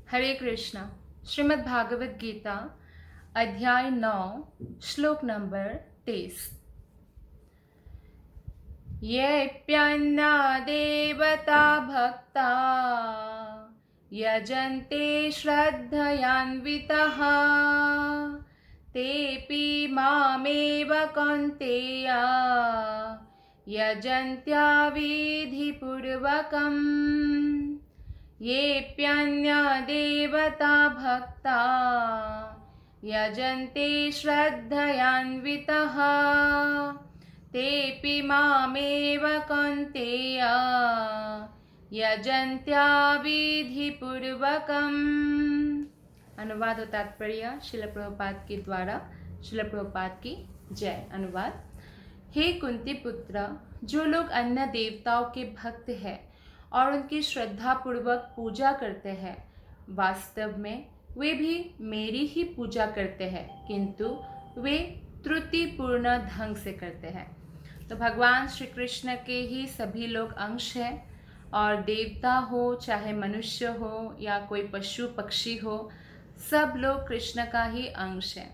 हरे कृष्णा। श्रीमद् भागवत गीता अध्याय 9 श्लोक नंबर 23। येऽप्यन्ना देवता भक्ता यजन्ते श्रद्धयान्वितः तेऽपि मामेव कौन्तेय यजन्त्या विधिपूर्वकम्। येऽप्यन्या देवता भक्ता यजन्ते श्रद्धयान्वितः तेऽपि मामेव कौन्तेय यजन्त्या विधिपूर्वकम्। अनुवाद और तात्पर्य श्रील प्रभुपाद के द्वारा। श्रील प्रभुपाद की जय। अनुवाद। हे कुंती पुत्र, जो लोग अन्य देवताओं के भक्त हैं और उनकी श्रद्धा पूर्वक पूजा करते हैं, वास्तव में वे भी मेरी ही पूजा करते हैं, किंतु वे त्रुटिपूर्ण ढंग से करते हैं। तो भगवान श्री कृष्ण के ही सभी लोग अंश हैं, और देवता हो चाहे मनुष्य हो या कोई पशु पक्षी हो, सब लोग कृष्ण का ही अंश है।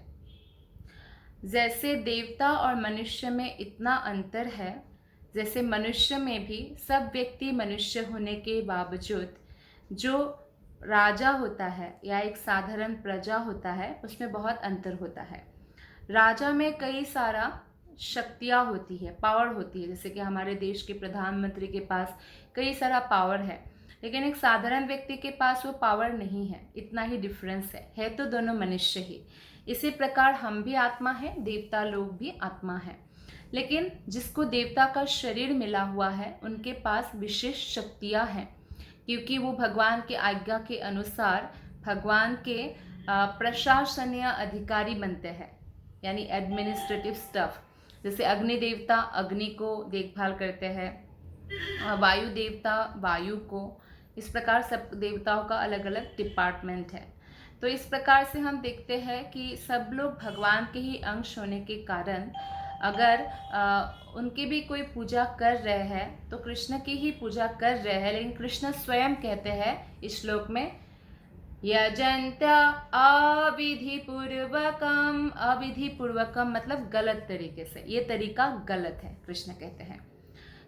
जैसे देवता और मनुष्य में इतना अंतर है, जैसे मनुष्य में भी सब व्यक्ति मनुष्य होने के बावजूद जो राजा होता है या एक साधारण प्रजा होता है, उसमें बहुत अंतर होता है। राजा में कई सारा शक्तियाँ होती है, पावर होती है, जैसे कि हमारे देश के प्रधानमंत्री के पास कई सारा पावर है, लेकिन एक साधारण व्यक्ति के पास वो पावर नहीं है। इतना ही डिफरेंस है तो दोनों मनुष्य ही। इसी प्रकार हम भी आत्मा है, देवता लोग भी आत्मा है, लेकिन जिसको देवता का शरीर मिला हुआ है उनके पास विशेष शक्तियाँ हैं, क्योंकि वो भगवान के आज्ञा के अनुसार भगवान के प्रशासनीय अधिकारी बनते हैं, यानी एडमिनिस्ट्रेटिव स्टफ। जैसे अग्नि देवता अग्नि को देखभाल करते हैं, वायु देवता वायु को, इस प्रकार सब देवताओं का अलग अलग डिपार्टमेंट है। तो इस प्रकार से हम देखते हैं कि सब लोग भगवान के ही अंश होने के कारण अगर उनकी भी कोई पूजा कर रहे हैं तो कृष्ण की ही पूजा कर रहे हैं। लेकिन कृष्ण स्वयं कहते हैं इस श्लोक में, यजन्त्या अविधि पूर्वकम। अविधि पूर्वकम मतलब गलत तरीके से, ये तरीका गलत है, कृष्ण कहते हैं।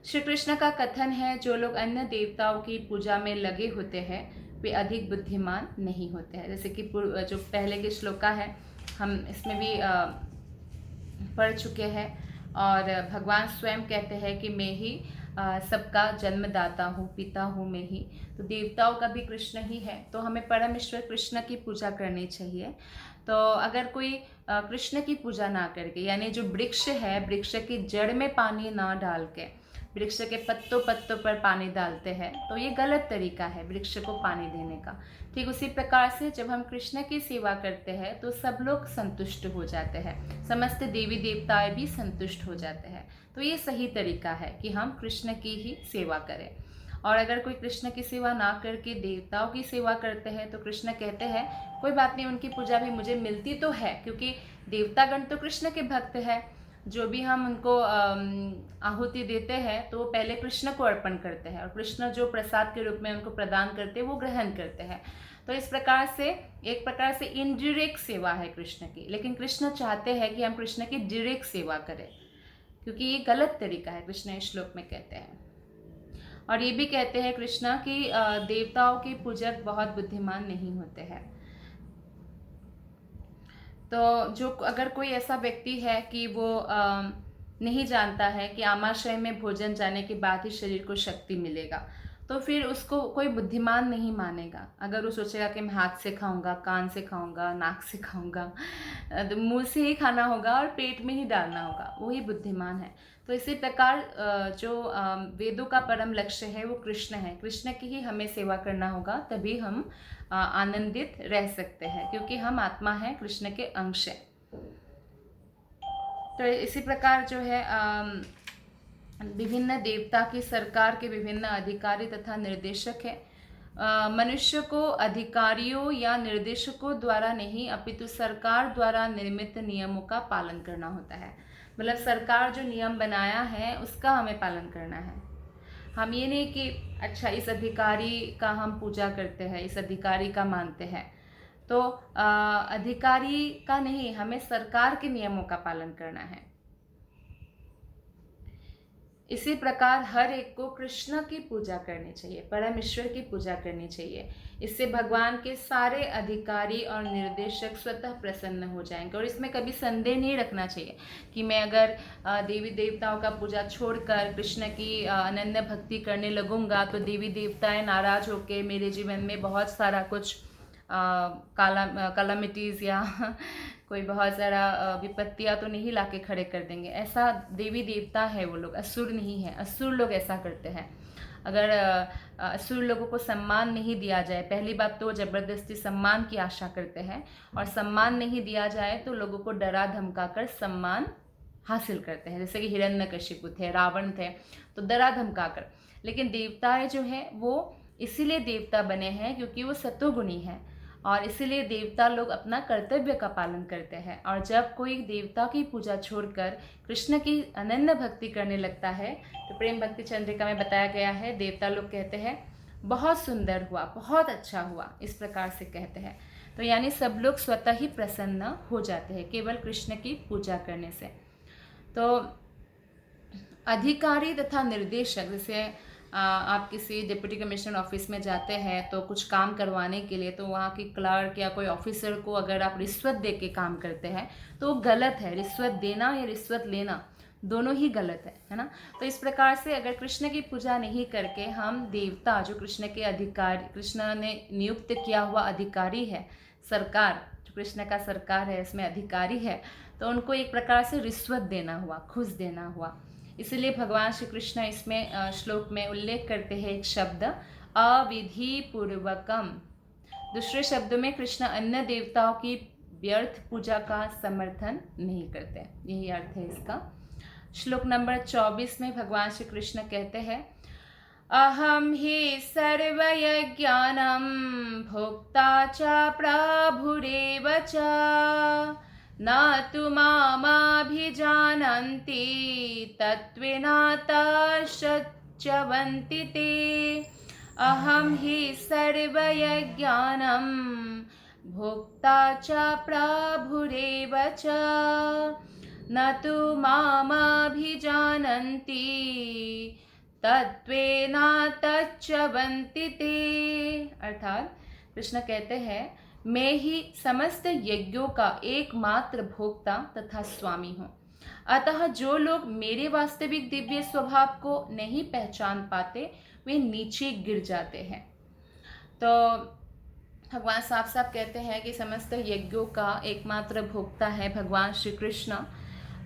श्री कृष्ण का कथन है, जो लोग अन्य देवताओं की पूजा में लगे होते हैं वे अधिक बुद्धिमान नहीं होते हैं। जैसे कि जो पहले के श्लोका है हम इसमें भी पढ़ चुके हैं, और भगवान स्वयं कहते हैं कि मैं ही सबका जन्मदाता हूँ, पिता हूँ मैं ही। तो देवताओं का भी कृष्ण ही है, तो हमें परम ईश्वर कृष्ण की पूजा करनी चाहिए। तो अगर कोई कृष्ण की पूजा ना करके, यानी जो वृक्ष है, वृक्ष की जड़ में पानी ना डाल के वृक्ष के पत्तों पत्तों पर पानी डालते हैं, तो ये गलत तरीका है वृक्ष को पानी देने का। ठीक उसी प्रकार से जब हम कृष्ण की सेवा करते हैं तो सब लोग संतुष्ट हो जाते हैं, समस्त देवी देवताएं भी संतुष्ट हो जाते हैं। तो ये सही तरीका है कि हम कृष्ण की ही सेवा करें। और अगर कोई कृष्ण की सेवा ना करके देवताओं की सेवा करते हैं तो कृष्ण कहते हैं कोई बात नहीं, उनकी पूजा भी मुझे मिलती तो है, क्योंकि देवतागण तो कृष्ण के भक्त है। जो भी हम उनको आहुति देते हैं तो वो पहले कृष्ण को अर्पण करते हैं, और कृष्ण जो प्रसाद के रूप में उनको प्रदान करते हैं वो ग्रहण करते हैं। तो इस प्रकार से एक प्रकार से इनडायरेक्ट सेवा है कृष्ण की, लेकिन कृष्ण चाहते हैं कि हम कृष्ण की डायरेक्ट सेवा करें, क्योंकि ये गलत तरीका है, कृष्ण इस श्लोक में कहते हैं। और ये भी कहते हैं कृष्ण कि देवताओं के पूजक बहुत बुद्धिमान नहीं होते हैं। तो जो अगर कोई ऐसा व्यक्ति है कि वो नहीं जानता है कि आमाशय में भोजन जाने के बाद ही शरीर को शक्ति मिलेगा, तो फिर उसको कोई बुद्धिमान नहीं मानेगा। अगर वो सोचेगा कि मैं हाथ से खाऊंगा, कान से खाऊंगा, नाक से खाऊंगा, तो मुंह से ही खाना होगा और पेट में ही डालना होगा, वही बुद्धिमान है। तो इसी प्रकार जो वेदों का परम लक्ष्य है वो कृष्ण है, कृष्ण की ही हमें सेवा करना होगा, तभी हम आनंदित रह सकते हैं, क्योंकि हम आत्मा हैं, कृष्ण के अंश हैं। तो इसी प्रकार जो है विभिन्न देवता की सरकार के विभिन्न अधिकारी तथा निर्देशक है। मनुष्य को अधिकारियों या निर्देशकों द्वारा नहीं अपितु सरकार द्वारा निर्मित नियमों का पालन करना होता है। मतलब सरकार जो नियम बनाया है उसका हमें पालन करना है। हम ये नहीं कि अच्छा इस अधिकारी का हम पूजा करते हैं, इस अधिकारी का मानते हैं, तो अधिकारी का नहीं, हमें सरकार के नियमों का पालन करना है। इसी प्रकार हर एक को कृष्ण की पूजा करनी चाहिए, परमेश्वर की पूजा करनी चाहिए। इससे भगवान के सारे अधिकारी और निर्देशक स्वतः प्रसन्न हो जाएंगे। और इसमें कभी संदेह नहीं रखना चाहिए कि मैं अगर देवी देवताओं का पूजा छोड़कर कृष्ण की अनन्य भक्ति करने लगूंगा तो देवी देवताएं नाराज होकर मेरे जीवन में बहुत सारा कुछ कालामिटीज़ या कोई बहुत सारा विपत्तियाँ तो नहीं लाके खड़े कर देंगे। ऐसा देवी देवता है वो लोग, असुर नहीं है। असुर लोग ऐसा करते हैं। अगर असुर लोगों को सम्मान नहीं दिया जाए, पहली बात तो ज़बरदस्ती सम्मान की आशा करते हैं, और सम्मान नहीं दिया जाए तो लोगों को डरा धमका कर सम्मान हासिल करते हैं। जैसे कि हिरण्यकशिपु थे, रावण थे, तो डरा धमका कर। लेकिन देवताएं जो हैं वो इसीलिए देवता बने हैं क्योंकि वो सतोगुणी हैं, और इसीलिए देवता लोग अपना कर्तव्य का पालन करते हैं। और जब कोई देवता की पूजा छोड़कर कृष्ण की अनन्य भक्ति करने लगता है तो प्रेम भक्ति चंद्रिका में बताया गया है, देवता लोग कहते हैं बहुत सुंदर हुआ, बहुत अच्छा हुआ, इस प्रकार से कहते हैं। तो यानी सब लोग स्वतः ही प्रसन्न हो जाते हैं केवल कृष्ण की पूजा करने से। तो अधिकारी तथा निर्देशक, जैसे आप किसी डिप्टी कमिश्नर ऑफिस में जाते हैं तो कुछ काम करवाने के लिए, तो वहाँ की क्लर्क या कोई ऑफिसर को अगर आप रिश्वत दे के काम करते हैं तो वो गलत है। रिश्वत देना या रिश्वत लेना दोनों ही गलत है ना। तो इस प्रकार से अगर कृष्ण की पूजा नहीं करके हम देवता जो कृष्ण के अधिकारी, कृष्ण ने नियुक्त किया हुआ अधिकारी है, सरकार जो कृष्ण का सरकार है इसमें अधिकारी है, तो उनको एक प्रकार से रिश्वत देना हुआ, घूस देना हुआ। इसीलिए भगवान श्री कृष्ण इसमें श्लोक में उल्लेख करते हैं एक शब्द अविधि पूर्वकम। दूसरे शब्दों में कृष्ण अन्य देवताओं की व्यर्थ पूजा का समर्थन नहीं करते, यही अर्थ है इसका। श्लोक नंबर 24 में भगवान श्री कृष्ण कहते हैं अहम ही सर्वयज्ञानम भोक्ता च प्रभुरेव च न तु मामाभिजानन्ति तत्त्वेन तश्चवन्ति ते। अहम हि सर्वयज्ञानं भोक्ता च प्रभुरेव च न तु मामाभिजानन्ति तत्त्वेन तश्चवन्ति ते। अर्थात कृष्ण कहते हैं मैं ही समस्त यज्ञों का एकमात्र भोक्ता तथा स्वामी हूँ, अतः जो लोग मेरे वास्तविक दिव्य स्वभाव को नहीं पहचान पाते वे नीचे गिर जाते हैं। तो भगवान साफ साफ कहते हैं कि समस्त यज्ञों का एकमात्र भोक्ता है भगवान श्री कृष्ण,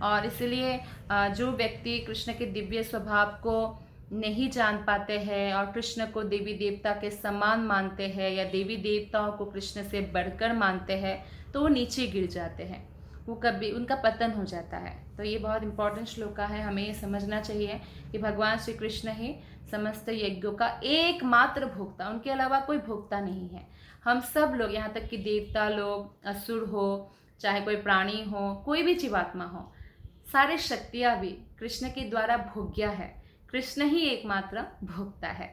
और इसलिए जो व्यक्ति कृष्ण के दिव्य स्वभाव को नहीं जान पाते हैं और कृष्ण को देवी देवता के समान मानते हैं या देवी देवताओं को कृष्ण से बढ़कर मानते हैं तो वो नीचे गिर जाते हैं, वो कभी उनका पतन हो जाता है। तो ये बहुत इंपॉर्टेंट श्लोक है, हमें ये समझना चाहिए कि भगवान श्री कृष्ण ही समस्त यज्ञों का एकमात्र भोक्ता, उनके अलावा कोई भोक्ता नहीं है। हम सब लोग, यहाँ तक कि देवता लोग, असुर हो, चाहे कोई प्राणी हो, कोई भी जीवात्मा हो, सारे शक्तियाँ भी कृष्ण के द्वारा भोग्या है, कृष्ण ही एकमात्र भोक्ता है।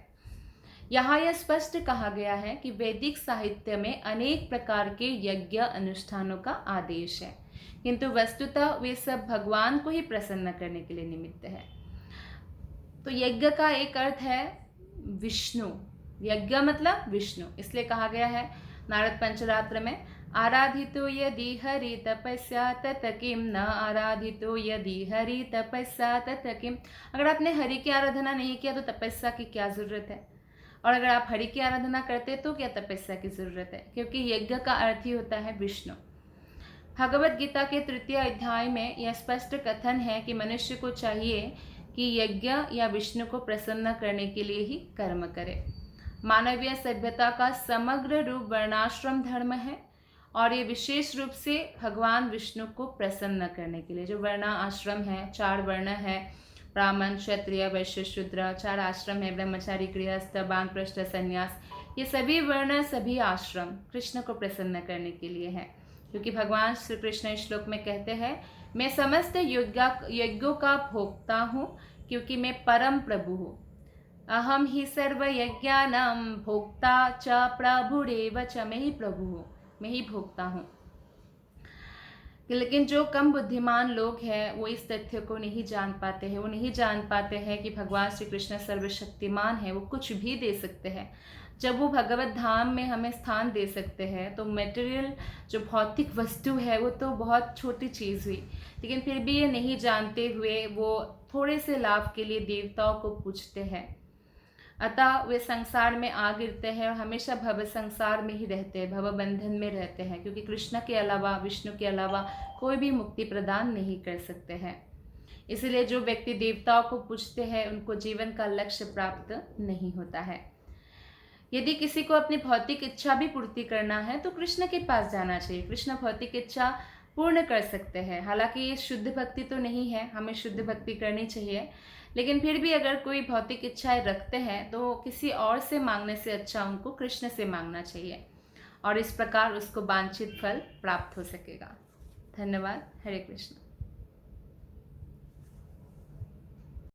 यहाँ यह स्पष्ट कहा गया है कि वैदिक साहित्य में अनेक प्रकार के यज्ञ अनुष्ठानों का आदेश है, किंतु वस्तुतः वे सब भगवान को ही प्रसन्न करने के लिए निमित्त है। तो यज्ञ का एक अर्थ है विष्णु, यज्ञ मतलब विष्णु, इसलिए कहा गया है नारद पंचरात्र में आराधितो यदि हरि तपस्या तत किम न आराधितो यदि हरि तपस्या तत किम। अगर आपने हरि की आराधना नहीं किया तो तपस्या की क्या ज़रूरत है, और अगर आप हरि की आराधना करते तो क्या तपस्या की ज़रूरत है, क्योंकि यज्ञ का अर्थ ही होता है विष्णु। भगवत गीता के 3 अध्याय में यह स्पष्ट कथन है कि मनुष्य को चाहिए कि यज्ञ या विष्णु को प्रसन्न करने के लिए ही कर्म करे। मानवीय सभ्यता का समग्र रूप वर्णाश्रम धर्म है, और ये विशेष रूप से भगवान विष्णु को प्रसन्न करने के लिए, जो वर्णा आश्रम है, 4 वर्ण है, ब्राह्मण क्षत्रिय वैश्य शूद्र, 4 आश्रम है, ब्रह्मचारी गृहस्थ वानप्रस्थ संन्यास, ये सभी वर्ण सभी आश्रम कृष्ण को प्रसन्न करने के लिए है। क्योंकि भगवान श्री कृष्ण इस श्लोक में कहते हैं मैं समस्त यज्ञों का भोक्ता हूँ क्योंकि मैं परम प्रभु हूँ। अहम ही सर्वयज्ञानां भोक्ता च प्रभुरेव च, मैं ही भोक्ता हूँ। लेकिन जो कम बुद्धिमान लोग हैं वो इस तथ्य को नहीं जान पाते हैं। वो नहीं जान पाते हैं कि भगवान श्री कृष्ण सर्वशक्तिमान है, वो कुछ भी दे सकते हैं। जब वो भगवत धाम में हमें स्थान दे सकते हैं तो मटेरियल जो भौतिक वस्तु है वो तो बहुत छोटी चीज़ हुई, लेकिन फिर भी ये नहीं जानते हुए वो थोड़े से लाभ के लिए देवताओं को पूजते हैं। अतः वे संसार में आ गिरते हैं और हमेशा भव संसार में ही रहते हैं, भव बंधन में रहते हैं, क्योंकि कृष्ण के अलावा, विष्णु के अलावा कोई भी मुक्ति प्रदान नहीं कर सकते हैं। इसलिए जो व्यक्ति देवताओं को पूजते हैं उनको जीवन का लक्ष्य प्राप्त नहीं होता है। यदि किसी को अपनी भौतिक इच्छा भी पूर्ति करना है तो कृष्ण के पास जाना चाहिए। कृष्ण भौतिक इच्छा पूर्ण कर सकते हैं। हालांकि ये शुद्ध भक्ति तो नहीं है, हमें शुद्ध भक्ति करनी चाहिए, लेकिन फिर भी अगर कोई भौतिक इच्छाएं रखते हैं तो किसी और से मांगने से अच्छा उनको कृष्ण से मांगना चाहिए, और इस प्रकार उसको वांछित फल प्राप्त हो सकेगा। धन्यवाद। हरे कृष्ण।